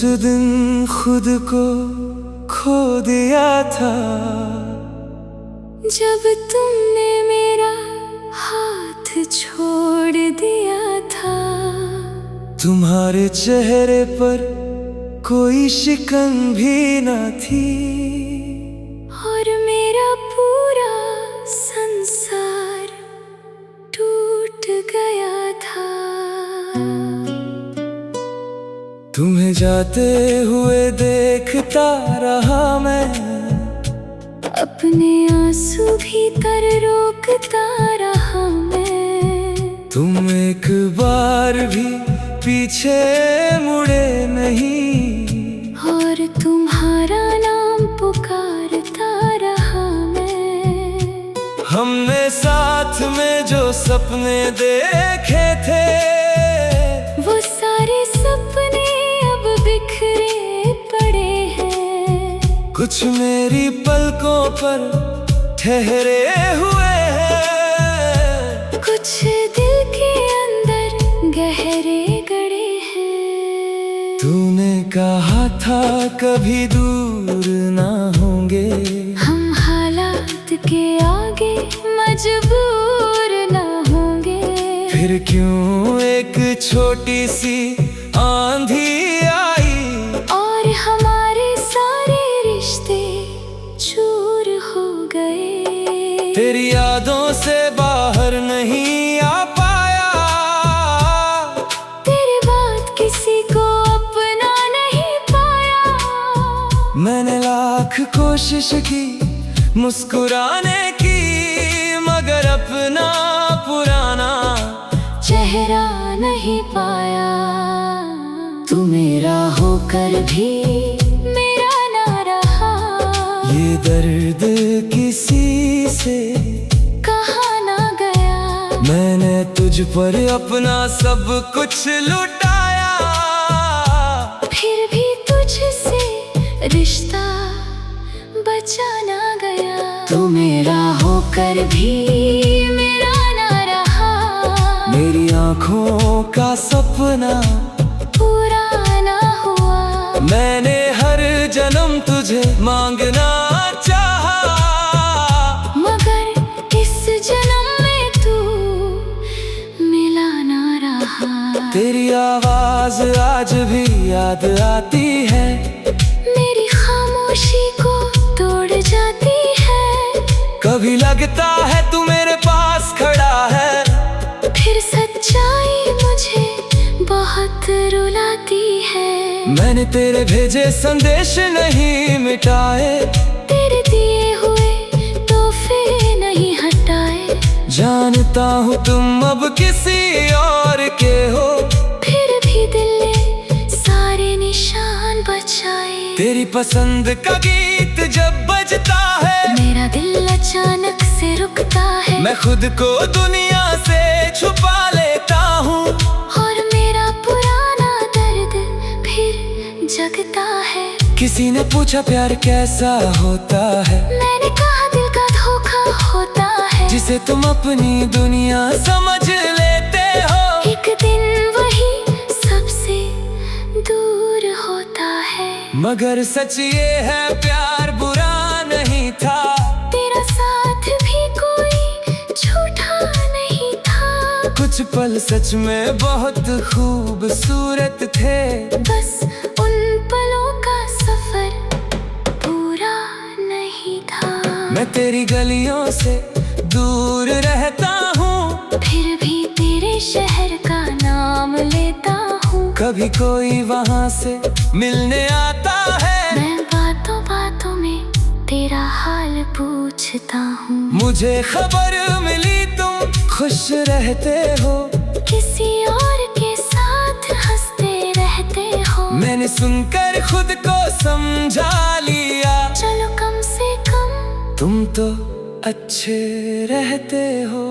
दिन खुद को खो दिया था, जब तुमने मेरा हाथ छोड़ दिया था। तुम्हारे चेहरे पर कोई शिकन भी न थी, और मेरा पूरा संसार टूट गया था। तुम्हें जाते हुए देखता रहा मैं, अपने आंसू भीतर रोकता रहा मैं। तुम एक बार भी पीछे मुड़े नहीं, और तुम्हारा नाम पुकारता रहा मैं। हमने साथ में जो सपने देखे थे, वो सारे सपने अब बिखरे पड़े हैं। कुछ मेरी पलकों पर ठहरे हुए हैं, कुछ दिल के अंदर गहरे गड़े हैं। तूने कहा था कभी दूर ना होंगे, हम हालात के आगे मजबूर ना होंगे। फिर क्यों एक छोटी सी आंधी आई, और हमारे सारे रिश्ते चूर हो गए। तेरी यादों से बाहर नहीं आ पाया, तेरी बात किसी को अपना नहीं पाया। मैंने लाख कोशिश की मुस्कुराने की, मगर अपना पुराना चेहरा नहीं पाया। तू मेरा होकर भी मेरा ना रहा, ये दर्द किसी से कहा ना गया। मैंने तुझ पर अपना सब कुछ लुटाया, फिर भी तुझसे रिश्ता बचा ना गया। तू मेरा होकर भी मेरा ना रहा, मेरी आँखों का सपना पूरा ना हुआ। मैंने हर जन्म तुझे मांगना चाहा, मगर इस जन्म में तू मिला ना रहा। तेरी आवाज आज भी याद आती है, मेरी खामोशी को तोड़ जाती है। कभी लगता है तू मेरे पास खड़ा है, फिर सच्चाई मुझे बहुत रुलाती है। मैंने तेरे भेजे संदेश नहीं मिटाए, तेरे दिए हुए तोहफे नहीं हटाए। जानता हूँ तुम अब किसी और के हो, फिर भी दिल ने सारे निशान बचाए। तेरी पसंद का गीत जब बजता है, मेरा दिल अचानक से रुकता है। मैं खुद को दुनिया से छुपा लेता हूँ, और मेरा पुराना दर्द फिर जगता है। किसी ने पूछा प्यार कैसा होता है, मैंने कहा दिल का धोखा होता है, जिसे तुम अपनी दुनिया समझ लेते हो। एक दिन वही सबसे दूर होता है। मगर सच ये है प्यार बुरा नहीं था, तेरा साथ भी कोई झूठा नहीं था। कुछ पल सच में बहुत खूबसूरत थे, बस उन पलों का सफर पूरा नहीं था। मैं तेरी गलियों से दूर रहता हूँ, फिर भी तेरे शहर का नाम लेता हूँ। कभी कोई वहाँ से मिलने आता है, मैं बातों बातों में तेरा हाल पूछता हूँ। मुझे खबर मिली तुम खुश रहते हो, किसी और के साथ हंसते रहते हो। मैंने सुनकर खुद को समझा लिया, चलो कम से कम तुम तो अच्छे रहते हो।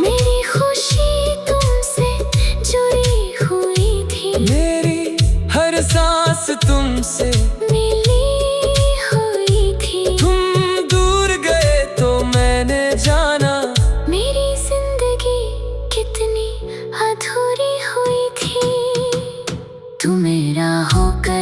मेरी खुशी तुमसे जुड़ी हुई थी, मेरी हर सांस तुमसे मिली हुई थी। तुम दूर गए तो मैंने जाना, मेरी जिंदगी कितनी अधूरी हुई थी। तू मेरा होकर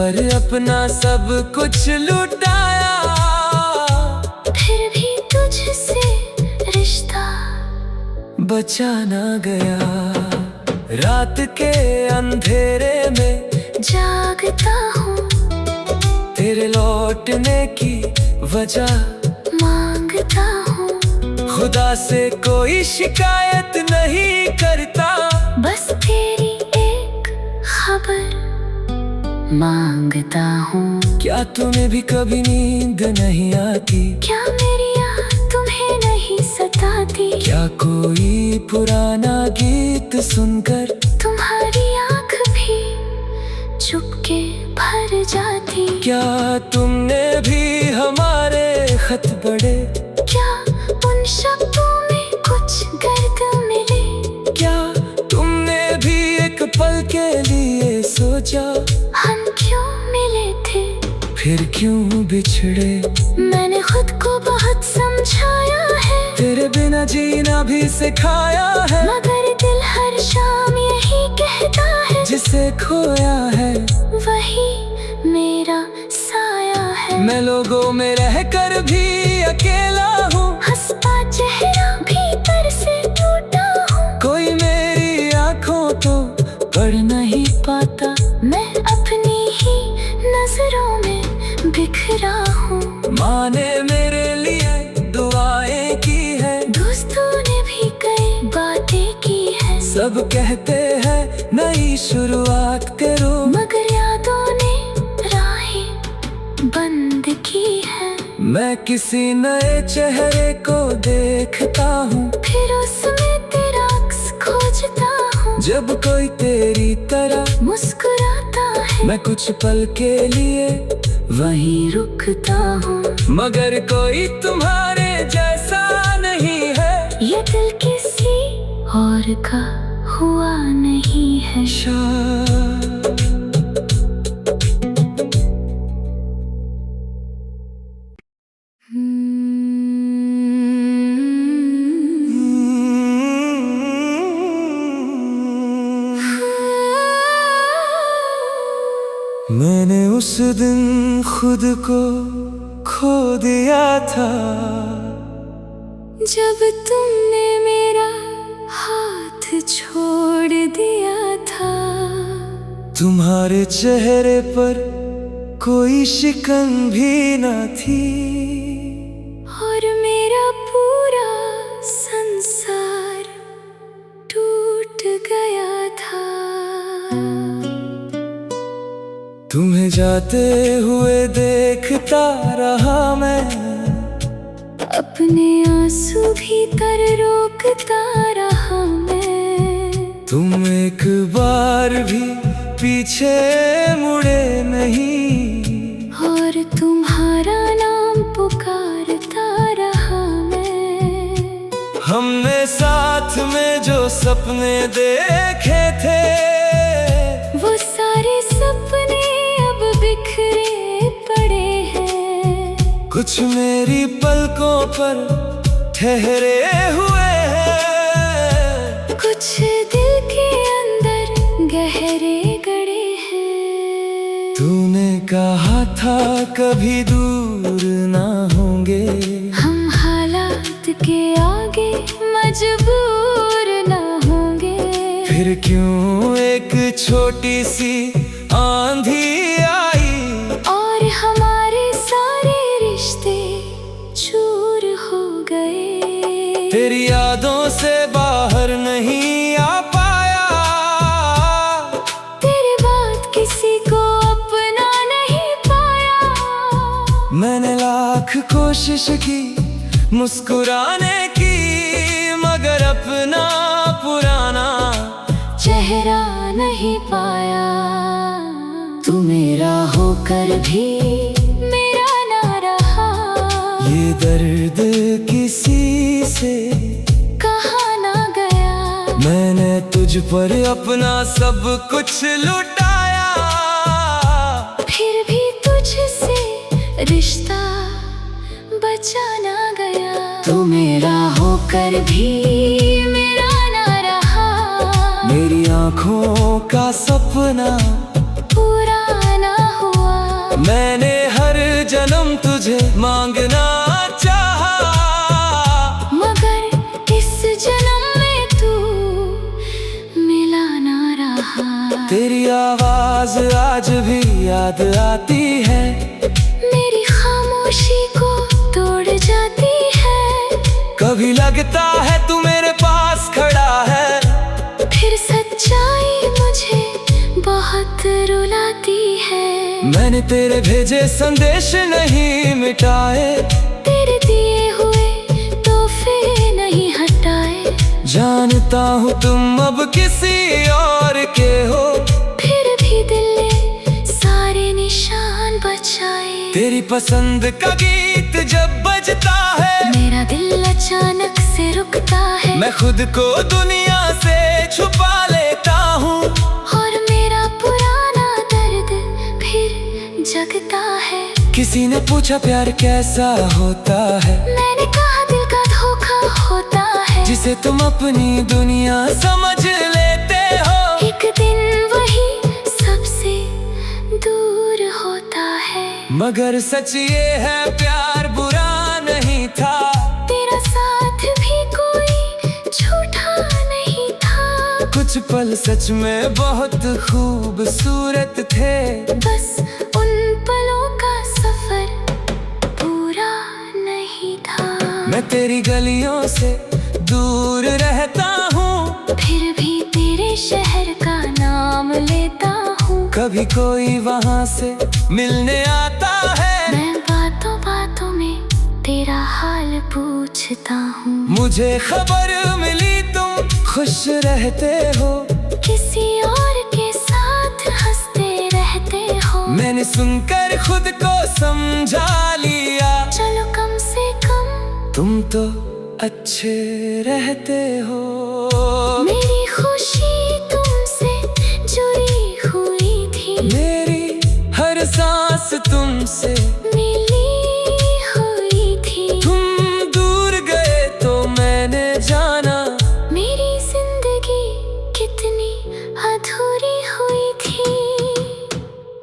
पर अपना सब कुछ लुटाया, फिर भी तुझसे रिश्ता बचा ना गया। रात के अंधेरे में जागता हूँ, तेरे लौटने की वजह मांगता हूँ। खुदा से कोई शिकायत नहीं करता, बस तेरी एक खबर मांगता हूँ। क्या तुम्हें भी कभी नींद नहीं आती? क्या मेरी याद तुम्हें नहीं सताती? क्या कोई पुराना गीत सुनकर तुम्हारी आँख भी चुपके भर जाती? क्या तुमने भी हमारे खत पढ़े? क्या उन शब्दों में कुछ दर्द मिले? क्या तुमने भी एक पल के लिए सोचा, हम क्यों मिले थे फिर क्यों बिछड़े? मैंने खुद को बहुत समझाया है, तेरे बिना जीना भी सिखाया है, मगर दिल हर शाम यही कहता है, जिसे खोया है वही मेरा साया है। मैं लोगों में रहकर भी अकेला हूँ, हंसता चेहरा भीतर से टूटा हूँ। कोई मेरी आँखों को पढ़ नहीं पाता, मैं अपनी ही नजरों में बिखरा हूँ। माँ ने मेरे लिए दुआएं की है, दोस्तों ने भी कई बातें की है, सब कहते हैं नई शुरुआत करो, मगर यादों ने राहें बंद की है। मैं किसी नए चेहरे को देखता हूँ, फिर उसमें तेरा अक्स खोजता हूँ। जब कोई तेरी तरह मुस्कुराता है, मैं कुछ पल के लिए वहीं रुकता हूँ। मगर कोई तुम्हारे जैसा नहीं है, ये दिल किसी और का हुआ नहीं है। मैंने उस दिन खुद को खो दिया था, जब तुमने मेरा हाथ छोड़ दिया था। तुम्हारे चेहरे पर कोई शिकन भी न थी, और मेरा पूरा संसार टूट गया था। तुम्हें जाते हुए देखता रहा मैं, अपने आंसू भीतर रोकता रहा मैं। तुम एक बार भी पीछे मुड़े नहीं, और तुम्हारा नाम पुकारता रहा मैं। हमने साथ में जो सपने देखे थे, वो सारे सपने अब बिखरे पड़े हैं। कुछ मेरी पलकों पर ठहरे हुए हैं, कुछ दिल के अंदर गहरे गड़े हैं। तूने कहा था कभी दूर ना होंगे, हम हालात के आगे मजबूर ना होंगे। फिर क्यों एक छोटी सी आंधी आई, और हमारे सारे रिश्ते चूर हो गए। तेरी यादों से बाहर नहीं आ पाया, तेरे बाद किसी को अपना नहीं पाया। मैंने लाख कोशिश की मुस्कुराने की, मगर अपना पुराना चेहरा नहीं पाया। तू मेरा होकर भी मेरा ना रहा, ये दर्द किसी से कहा ना गया। मैंने तुझ पर अपना सब कुछ लुटाया, फिर भी तुझसे रिश्ता बचा ना गया। तू मेरा होकर भी मेरा ना रहा, मेरी आँखों का सपना पूरा ना हुआ। मैंने हर जन्म तुझे मांगना चाहा, मगर इस जन्म में तू मिला ना रहा। तेरी आवाज आज भी याद आती है, मेरी खामोशी को तोड़ जाती है। कभी लगता है तू मेरे पास खड़ा है, फिर सच्चाई मुझे बहुत रुलाती है। मैंने तेरे भेजे संदेश नहीं मिटाए, तेरे दिए हुए तोहफे नहीं हटाए। जानता हूँ तुम अब किसी और के हो, फिर भी दिल ने सारे निशान बचाए। तेरी पसंद का गीत जब बजता है, मेरा दिल अचानक से रुकता है। मैं खुद को दुनिया से छुपा लेता हूँ, और मेरा पुराना दर्द फिर जगता है। किसी ने पूछा प्यार कैसा होता है, मैंने कहा दिल का धोखा होता है, जिसे तुम अपनी दुनिया समझ लेते हो। एक दिन वही सबसे दूर होता है। मगर सच ये है प्यार बुरा नहीं था, तेरा साथ भी कोई झूठा नहीं था। कुछ पल सच में बहुत खूबसूरत थे, बस उन पलों का सफर पूरा नहीं था। मैं तेरी गलियों से दूर रहता हूँ, फिर भी तेरे शहर का नाम लेता हूँ। कभी कोई वहाँ से मिलने आता है, मैं बातों बातों में तेरा हाल पूछता हूँ। मुझे खबर मिली तुम खुश रहते हो, किसी और के साथ हंसते रहते हो। मैंने सुनकर खुद को समझा लिया, चलो कम से कम तुम तो अच्छे रहते हो। मेरी खुशी तुमसे जुड़ी हुई थी, मेरी हर सांस तुमसे मिली हुई थी। तुम दूर गए तो मैंने जाना, मेरी जिंदगी कितनी अधूरी हुई थी।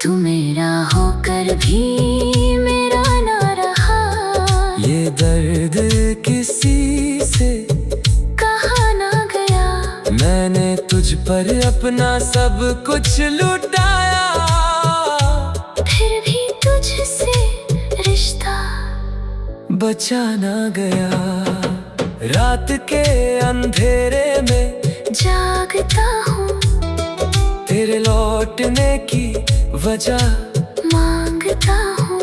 तू मेरा होकर भी मेरा ना रहा, ये दर्द किसी से कहा ना गया। मैंने तुझ पर अपना सब कुछ लुटाया, फिर भी तुझसे रिश्ता बचा ना गया। रात के अंधेरे में जागता हूँ, तेरे लौटने की वजह मांगता हूँ।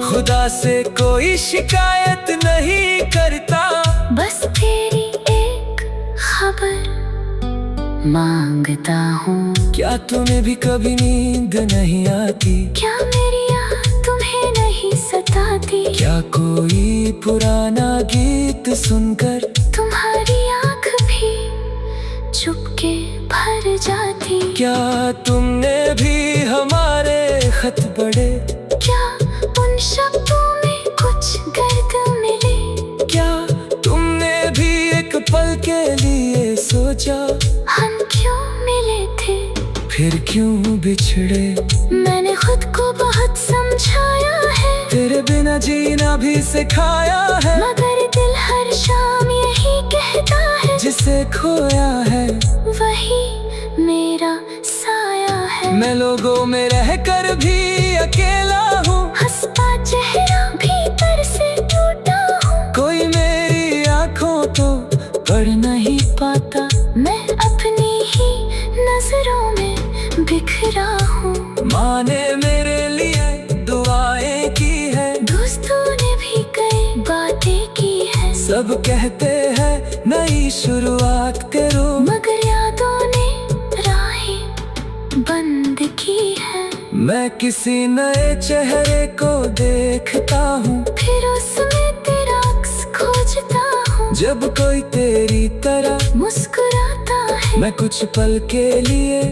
खुदा से कोई शिकायत नहीं करता, बस तेरी एक खबर मांगता हूँ। क्या तुम्हें भी कभी नींद नहीं आती, क्या मेरी याद तुम्हें नहीं सताती। क्या कोई पुराना गीत सुनकर तुम्हारी आँख भी चुपके भर जाती। क्या तुमने भी हमारे खत पढ़े, क्या उन शब्दों में कुछ गर्द मिले। क्या तुमने भी एक पल के लिए सोचा, हम क्यों मिले थे फिर क्यों बिछड़े। मैंने खुद को बहुत समझाया है, तेरे बिना जीना भी सिखाया है, मगर दिल हर शाम यही कहता है, जिसे खोया है वही मेरा साया है। मैं लोगों में रहकर भी अकेला हूँ, हंसता चेहरा भीतर से टूटा हूँ। कोई मेरी आँखों को पढ़ नहीं पाता, मैं अपनी ही नजरों में बिखरा हूँ। माँ ने मेरे लिए दुआएं की है, दोस्तों ने भी कई बातें की है। सब कहते हैं नई शुरुआत करो, मगर यादों ने राहें बंद की है। मैं किसी नए चेहरे को देखता हूँ, फिर उसमें तेरा अक्स खोजता हूँ। जब कोई तेरी तरह मुस्कुराता है, मैं कुछ पल के लिए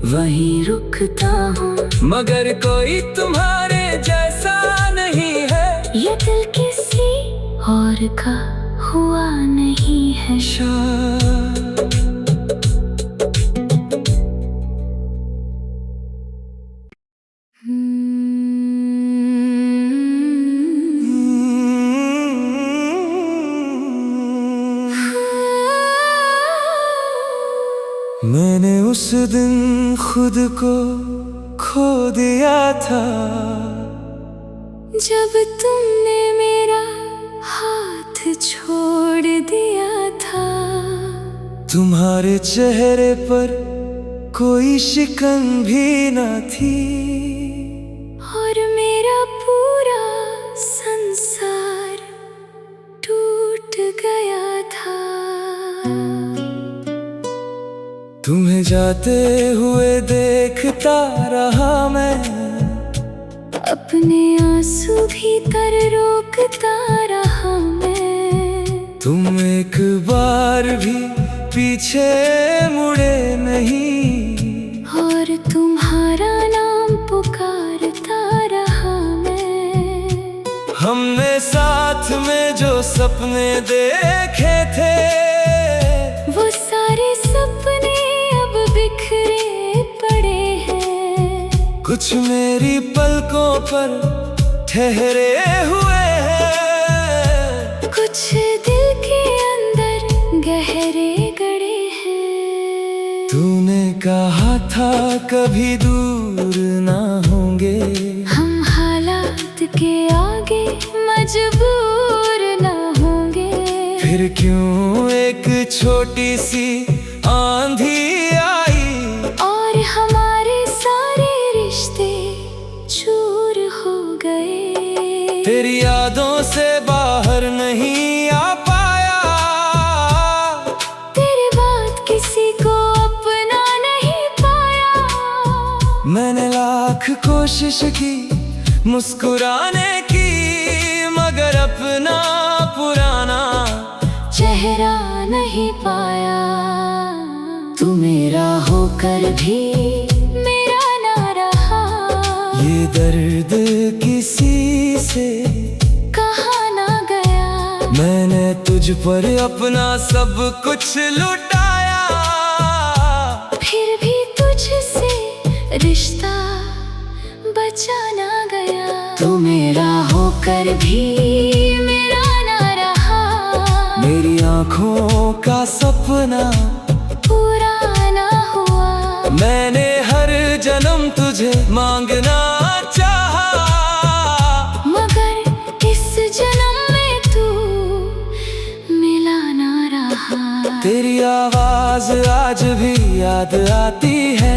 वहीं रुकता हूँ। मगर कोई तुम्हारे जैसा नहीं है, ये दिल किसी और का हुआ नहीं है। मैंने उस दिन खुद को खो दिया था, जब तुमने मेरा हाथ छोड़ दिया था। तुम्हारे चेहरे पर कोई शिकन भी न थी, और मेरा पूरा संसार टूट गया था। तुम्हें जाते हुए देखता रहा मैं, अपने आंसू भीतर रोकता रहा मैं। तुम एक बार भी पीछे मुड़े नहीं, और तुम्हारा नाम पुकारता रहा मैं। हमने साथ में जो सपने देखे थे, वो सारे सपने अब बिखरे पड़े हैं। कुछ मेरी पलकों पर ठहरे हुए हैं, कुछ दिल के अंदर गहरे गड़े हैं। तूने कहा था कभी दूर ना होंगे, हम हालात के आगे मजबूर ना होंगे। फिर क्यों एक छोटी सी आंधी आई, और हमारे सारे रिश्ते चूर हो गए। तेरी यादों से बाहर नहीं आ पाया, तेरे बाद किसी को अपना नहीं पाया। मैंने लाख कोशिश की मुस्कुराने की, मगर अपना पुराना चेहरा नहीं पाया। तू मेरा होकर भी मेरा ना रहा, ये दर्द किसी से कहा ना गया। मैंने तुझ पर अपना सब कुछ लुटाया, फिर भी तुझसे रिश्ता बचा ना गया। तू मेरा होकर भी मेरा ना रहा, मेरी आँखों का सपना पूरा ना हुआ। मैंने हर जन्म तुझे मांगना चाहा, मगर इस जन्म में तू मिला ना रहा। तेरी आवाज आज भी याद आती है,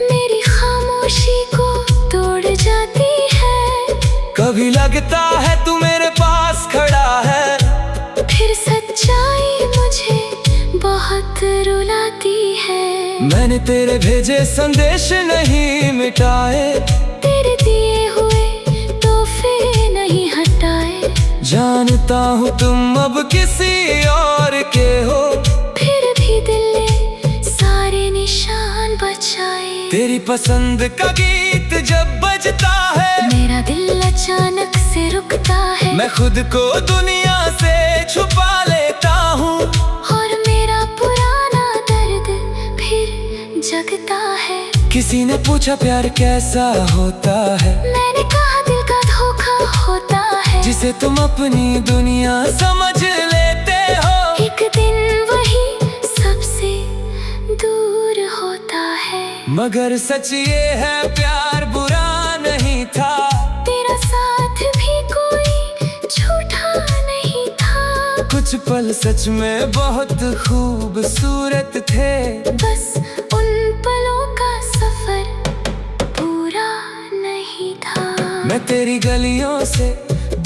मेरी खामोशी को तोड़ जाती है। कभी लगता है तू मेरे पास खड़ा है, फिर सच्चाई मुझे बहुत रुलाती है। मैंने तेरे भेजे संदेश नहीं मिटाए, तेरे दिए हुए तोहफे नहीं हटाए। जानता हूँ तुम अब किसी और के हो, फिर भी दिल ने सारे निशान बचाए। तेरी पसंद का गीत जब बजता है, मेरा दिल अचानक से रुकता है। मैं खुद को दुनिया से छुपा लेता हूँ, और मेरा पुराना दर्द फिर जगता है। किसी ने पूछा प्यार कैसा होता है, मैंने कहा दिल का धोखा होता है, जिसे तुम अपनी दुनिया समझ लेते हो। एक दिन वही सबसे दूर होता है। मगर सच ये है प्यार बुरा नहीं था, तेरा साथ भी कोई झूठा नहीं था। कुछ पल सच में बहुत खूबसूरत थे, बस उन पलों का सफर पूरा नहीं था। मैं तेरी गलियों से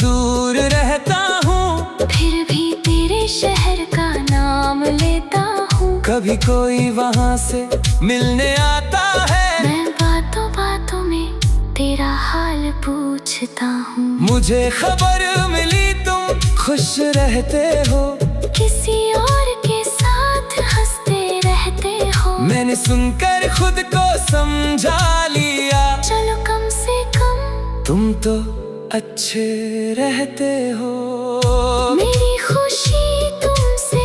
दूर रहता हूँ, फिर भी तेरे शहर का नाम लेता हूँ। कभी कोई वहाँ से मिलने आता है, मैं बातों बातों में तेरा हाल पूछता हूँ। मुझे खबर मिली तुम खुश रहते हो, किसी और के साथ हंसते रहते हो। मैंने सुनकर खुद को समझा लिया, चलो कम से कम तुम तो अच्छे रहते हो। मेरी खुशी तुमसे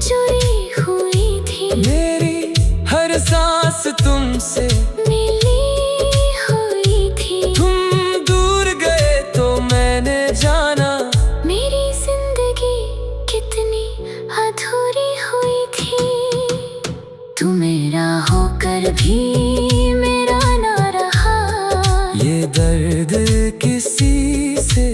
जुड़ी हुई थी, मेरी हर सांस तुमसे मिली हुई थी। तुम दूर गए तो मैंने जाना, मेरी जिंदगी कितनी अधूरी हुई थी। तू मेरा भी मेरा ना रहा। ये दर्द किसी से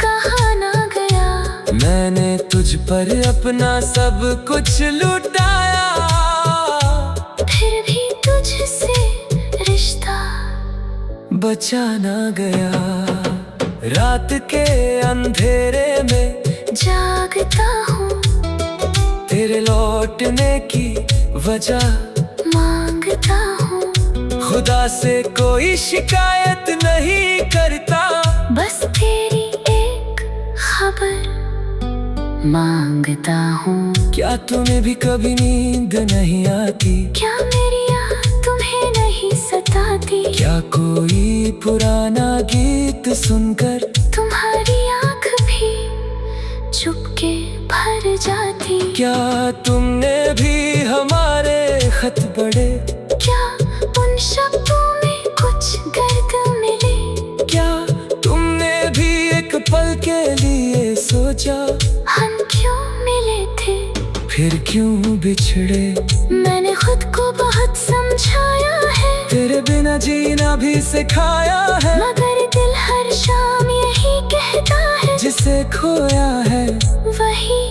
कहा ना गया। मैंने तुझ पर अपना सब कुछ लुटाया, फिर भी तुझसे रिश्ता बचा ना गया। रात के अंधेरे में जागता हूँ, तेरे लौटने की वजह मांगता हूँ। खुदा से कोई शिकायत नहीं करता, बस तेरी एक खबर मांगता हूँ। क्या तुम्हें भी कभी नींद नहीं आती? क्या मेरी याद तुम्हें नहीं सताती? क्या कोई पुराना गीत सुनकर तुम्हारी आँख भी चुपके भर जाती? क्या तुमने भी हमारे खत पढ़े? क्या उन शब्दों में कुछ दर्द मिले? क्या तुमने भी एक पल के लिए सोचा, हम क्यों मिले थे फिर क्यों बिछड़े? मैंने खुद को बहुत समझाया है, तेरे बिना जीना भी सिखाया है, मगर दिल हर शाम यही कहता है, जिसे खोया है वही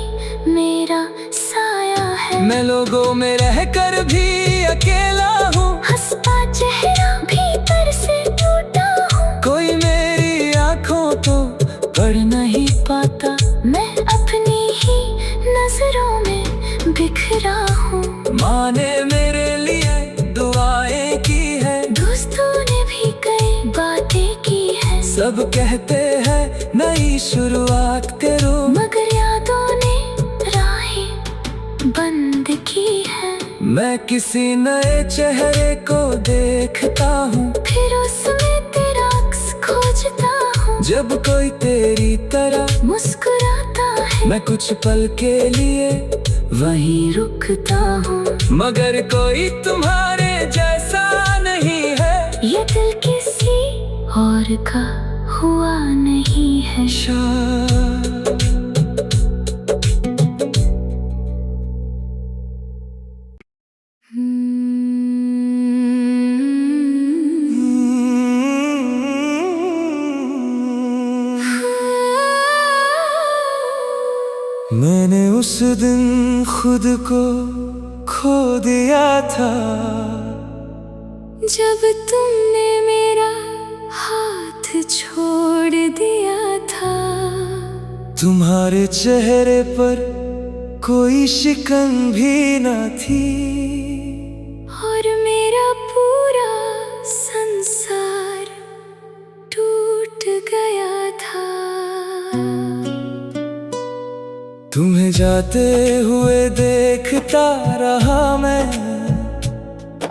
मेरा साया है। मैं लोगों में रहकर भी अकेला हूँ, हंसता चेहरा भीतर से टूटा हूँ। कोई मेरी आँखों तो पढ़ नहीं पाता, मैं अपनी ही नजरों में बिखरा हूँ। माँ ने मेरे लिए दुआएं की है, दोस्तों ने भी कई बातें की है, सब कहते हैं नई शुरुआत करो, मगर यादों ने राहें बंद की है। मैं किसी नए चेहरे को देखता हूँ, फिर उसमें तेरा अक्स खोजता हूँ। जब कोई तेरी तरह मुस्कुराता है, मैं कुछ पल के लिए वहीं रुकता हूँ। मगर कोई तुम्हारे जैसा नहीं है, ये दिल किसी और का हुआ नहीं है। मैंने उस दिन खुद को खो दिया था, जब तुमने मेरा हाथ छोड़ दिया था। तुम्हारे चेहरे पर कोई शिकन भी न थी, और मेरा पूरा संसार टूट गया था। तुम्हें जाते हुए देखता रहा मैं,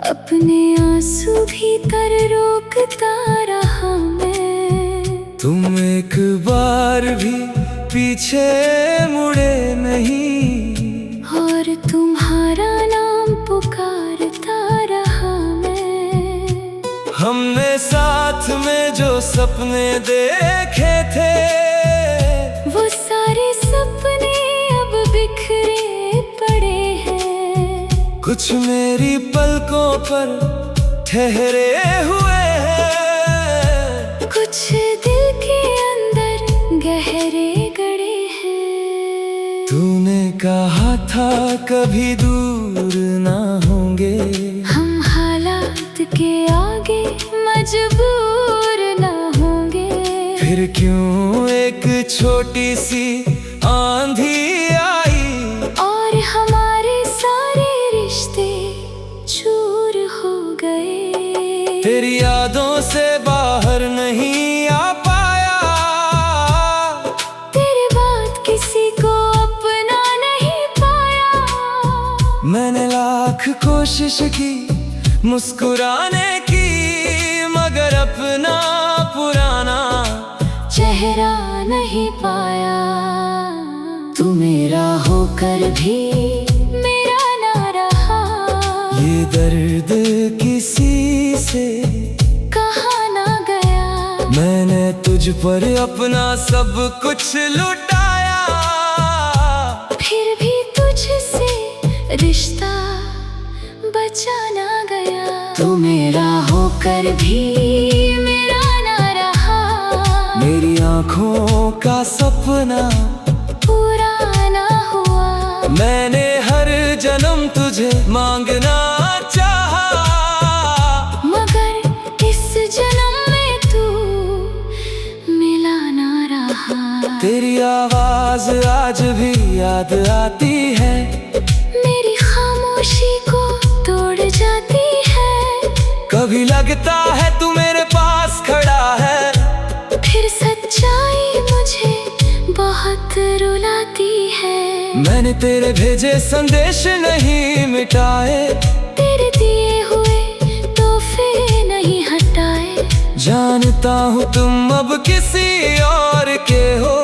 अपने आंसू भीतर रोकता रहा मैं। तुम एक बार भी पीछे मुड़े नहीं, और तुम्हारा नाम पुकारता रहा मैं। हमने साथ में जो सपने देखे थे, वो सारे सपने अब बिखरे पड़े हैं। कुछ मेरी पलकों पर ठहरे हुए हैं, कुछ दिल के अंदर गहरे गड़े हैं। तूने कहा था कभी दूर ना होंगे, हम हालात के आगे मजबूर ना होंगे। फिर क्यों एक छोटी सी आंधी आई, और हमारे सारे रिश्ते चूर हो गए। तेरी यादों से बाहर नहीं आ पाया, तेरे बाद किसी को अपना नहीं पाया। मैंने लाख कोशिश की मुस्कुराने की, मगर अपना पुराना चेहरा नहीं पाया। तू मेरा होकर भी मेरा ना रहा। ये दर्द किसी से कहा ना गया। मैंने तुझ पर अपना सब कुछ लुटाया, फिर भी तुझसे रिश्ता बचा ना गया। होकर भी मेरा ना रहा, मेरी आँखों का सपना पूरा ना हुआ। मैंने हर जन्म तुझे मांगना चाहा, मगर इस जन्म में तू मिला ना रहा। तेरी आवाज आज भी याद आती है, मेरी खामोशी को तोड़ जाती है। कभी लगता है तू मेरे पास खड़ा है, फिर सच्चाई मुझे बहुत रुलाती है। मैंने तेरे भेजे संदेश नहीं मिटाए, तेरे दिए हुए तोहफे नहीं हटाए। जानता हूँ तुम अब किसी और के हो,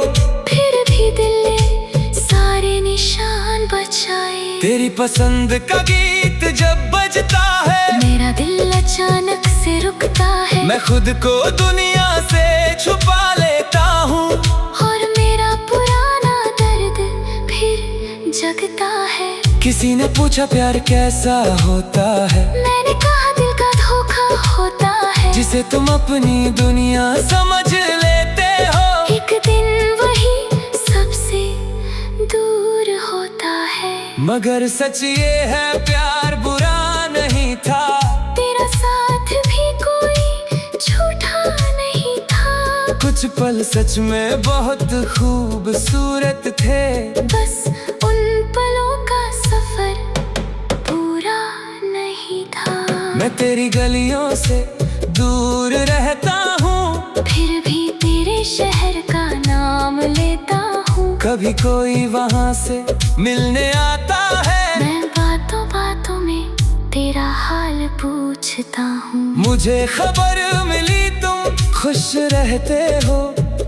फिर भी दिल ने सारे निशान बचाए। तेरी पसंद का गीत जब बजता है, मेरा दिल अचानक से रुकता है। मैं खुद को दुनिया से छुपा लेता हूँ, और मेरा पुराना दर्द फिर जगता है। किसी ने पूछा प्यार कैसा होता है, मैंने कहा दिल का धोखा होता है, जिसे तुम अपनी दुनिया समझ लेते हो। एक दिन वही सबसे दूर होता है। मगर सच ये है प्यार बुरा नहीं था, तेरा साथ भी कोई झूठा नहीं था। कुछ पल सच में बहुत खूबसूरत थे, बस उन पलों का सफर पूरा नहीं था। मैं तेरी गलियों से दूर रहता हूँ, फिर भी तेरे शहर का नाम लेता हूँ। कभी कोई वहाँ से मिलने आता है, मैं बातों बातों में तेरा हाल पूछता हूँ। मुझे खबर मिली तुम खुश रहते हो,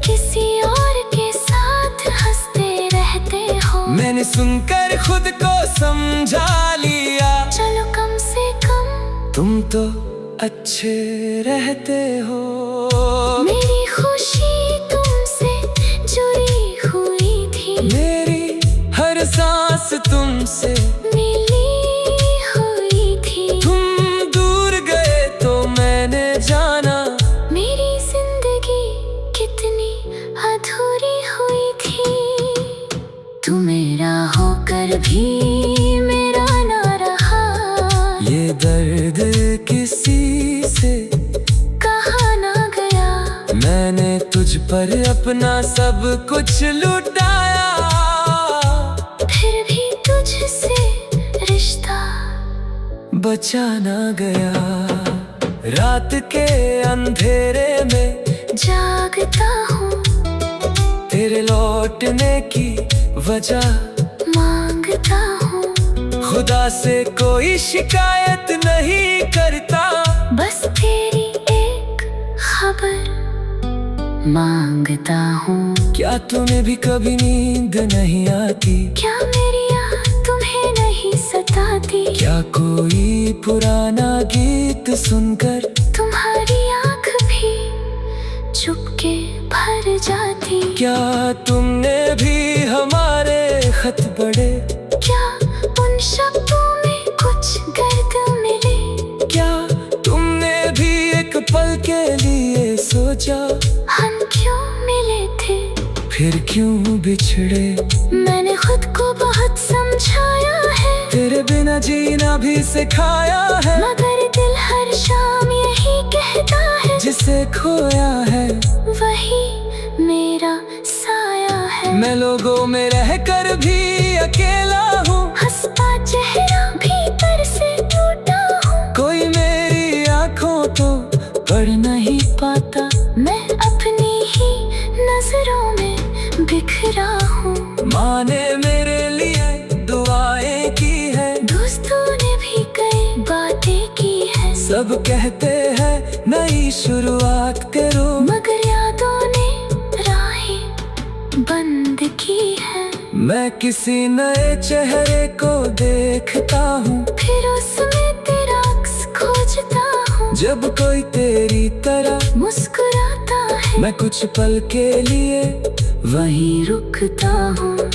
किसी और के साथ हंसते रहते हो। मैंने सुनकर खुद को समझा लिया, चलो कम से कम तुम तो अच्छे रहते हो। मेरी खुशी तुमसे जुड़ी हुई थी, मेरी हर सांस तुमसे मिली हुई थी। तुम दूर गए तो मैंने जाना, मेरी जिंदगी कितनी अधूरी हुई थी। तू मेरा होकर भी मेरा ना रहा, ये दर्द किसी से कहा ना गया। मैंने तुझ पर अपना सब कुछ लुटाया, फिर भी तुझसे रिश्ता बचा ना गया। रात के अंधेरे में जागता हूँ, तेरे लौटने की वजह मांगता हूँ। खुदा से कोई शिकायत नहीं करता, बस तेरी एक खबर मांगता हूँ। क्या तुम्हें भी कभी नींद नहीं आती, क्या मेरी आँख तुम्हें नहीं सताती। क्या कोई पुराना गीत सुनकर तुम्हारी आँख भी चुपके भर जाती। क्या तुमने भी हमारे खत पढ़े, क्या उन शब्दों में कुछ गर्द मिले। क्या तुमने भी एक पल के लिए सोचा, हम क्यों मिले थे फिर क्यों बिछड़े। मैंने खुद को बहुत समझाया है, तेरे बिना जीना भी सिखाया है, मगर दिल हर शाम यही कहता है, जिसे खोया है वही मेरा साया है। मैं लोगों में रहकर भी अकेला हूँ, हंसता चेहरा भीतर से टूटा हूँ। कोई मेरी आँखों को पढ़ नहीं पाता, मैं अपनी ही नजरों में बिखरा हूँ। माँ ने मेरे लिए दुआएं की है, दोस्तों ने भी कई बातें की है। सब कहते हैं नई शुरुआत करो, मगर यादों ने राहें बंद की है। मैं किसी नए चेहरे को देखता हूँ, फिर उसमें तेरा अक्स खोजता हूँ। जब कोई तेरी तरह मुस्कुराता है, मैं कुछ पल के लिए वहीं रुकता हूँ।